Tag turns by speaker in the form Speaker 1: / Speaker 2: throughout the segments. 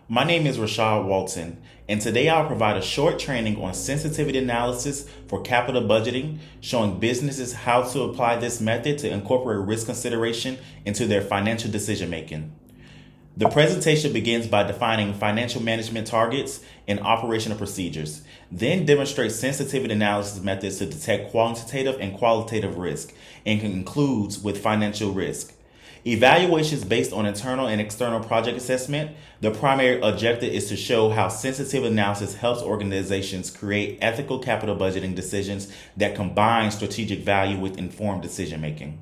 Speaker 1: My name is Rashad Walton, and today I'll provide a short training on sensitivity analysis for capital budgeting, showing businesses how to apply this method to incorporate risk consideration into their financial decision making. The presentation begins by defining financial management targets and operational procedures, then demonstrates sensitivity analysis methods to detect quantitative and qualitative risk, and concludes with financial risk. Evaluations based on internal and external project assessment. The primary objective is to show how sensitivity analysis helps organizations create ethical capital budgeting decisions that combine strategic value with informed decision making.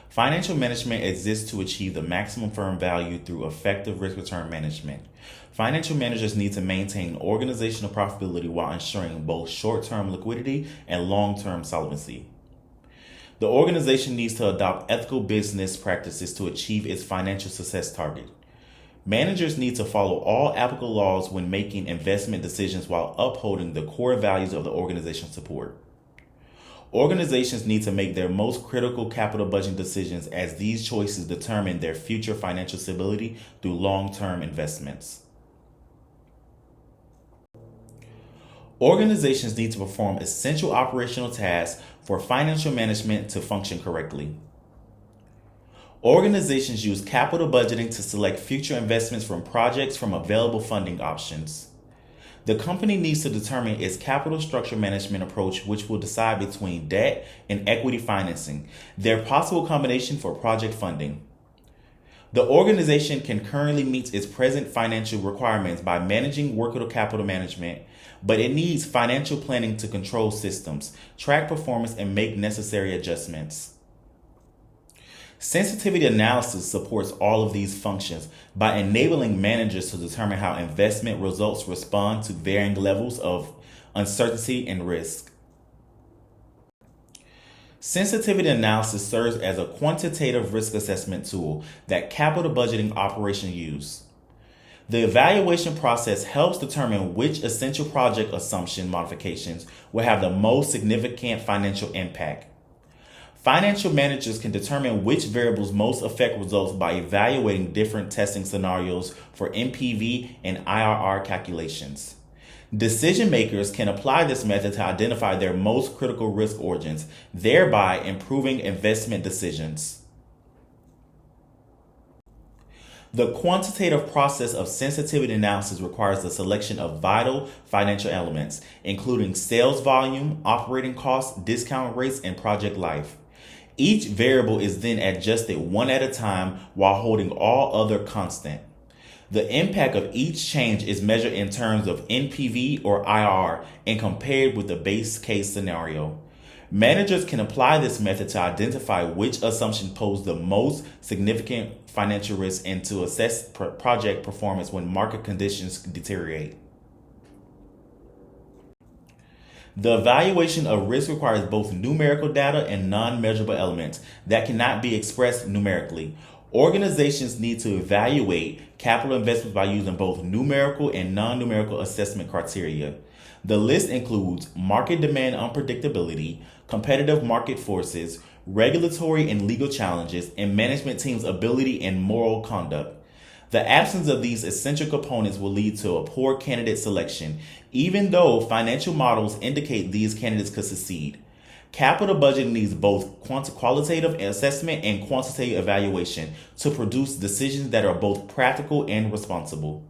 Speaker 1: Financial management exists to achieve the maximum firm value through effective risk return management. Financial managers need to maintain organizational profitability while ensuring both short term liquidity and long term solvency. The organization needs to adopt ethical business practices to achieve its financial success target. Managers need to follow all applicable laws when making investment decisions while upholding the core values of the organization's support. Organizations need to make their most critical capital budgeting decisions as these choices determine their future financial stability through long-term investments. Organizations need to perform essential operational tasks for financial management to function correctly. Organizations use capital budgeting to select future investments from projects from available funding options. The company needs to determine its capital structure management approach, which will decide between debt and equity financing, their possible combination for project funding. The organization can currently meet its present financial requirements by managing working capital management, but it needs financial planning to control systems, track performance, and make necessary adjustments. Sensitivity analysis supports all of these functions by enabling managers to determine how investment results respond to varying levels of uncertainty and risk. Sensitivity analysis serves as a quantitative risk assessment tool that capital budgeting operations use. The evaluation process helps determine which essential project assumption modifications will have the most significant financial impact. Financial managers can determine which variables most affect results by evaluating different testing scenarios for NPV and IRR calculations. Decision makers can apply this method to identify their most critical risk origins, thereby improving investment decisions. The quantitative process of sensitivity analysis requires the selection of vital financial elements, including sales volume, operating costs, discount rates, and project life. Each variable is then adjusted one at a time while holding all other constant. The impact of each change is measured in terms of NPV or IRR and compared with the base case scenario. Managers can apply this method to identify which assumptions pose the most significant financial risk and to assess project performance when market conditions deteriorate. The evaluation of risk requires both numerical data and non-measurable elements that cannot be expressed numerically. Organizations need to evaluate capital investments by using both numerical and non-numerical assessment criteria. The list includes market demand unpredictability, competitive market forces, regulatory and legal challenges, and management team's ability and moral conduct. The absence of these essential components will lead to a poor candidate selection, even though financial models indicate these candidates could succeed. Capital budgeting needs both qualitative assessment and quantitative evaluation to produce decisions that are both practical and responsible.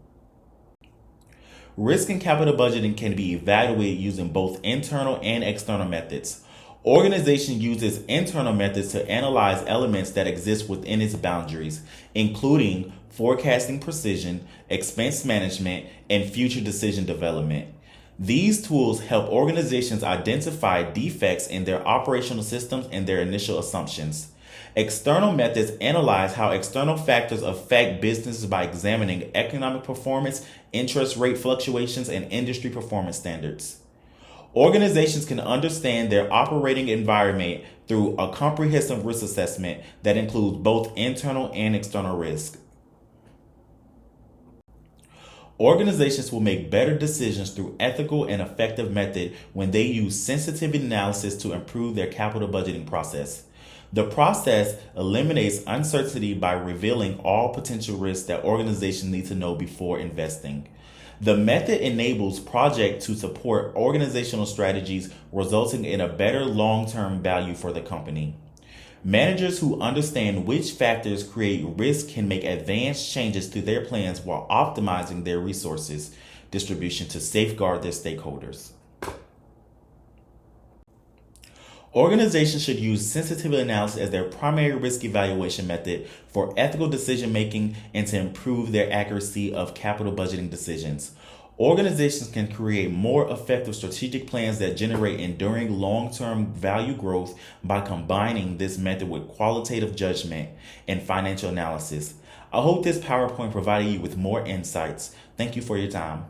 Speaker 1: Risk and capital budgeting can be evaluated using both internal and external methods. Organization uses internal methods to analyze elements that exist within its boundaries, including forecasting precision, expense management, and future decision development. These tools help organizations identify defects in their operational systems and their initial assumptions. External methods analyze how external factors affect businesses by examining economic performance, interest rate fluctuations, and industry performance standards. Organizations can understand their operating environment through a comprehensive risk assessment that includes both internal and external risk. Organizations will make better decisions through ethical and effective method when they use sensitivity analysis to improve their capital budgeting process. The process eliminates uncertainty by revealing all potential risks that organizations need to know before investing. The method enables projects to support organizational strategies, resulting in a better long-term value for the company. Managers who understand which factors create risk can make advanced changes to their plans while optimizing their resources distribution to safeguard their stakeholders. Organizations should use sensitivity analysis as their primary risk evaluation method for ethical decision making and to improve their accuracy of capital budgeting decisions. Organizations can create more effective strategic plans that generate enduring long-term value growth by combining this method with qualitative judgment and financial analysis. I hope this PowerPoint provided you with more insights. Thank you for your time.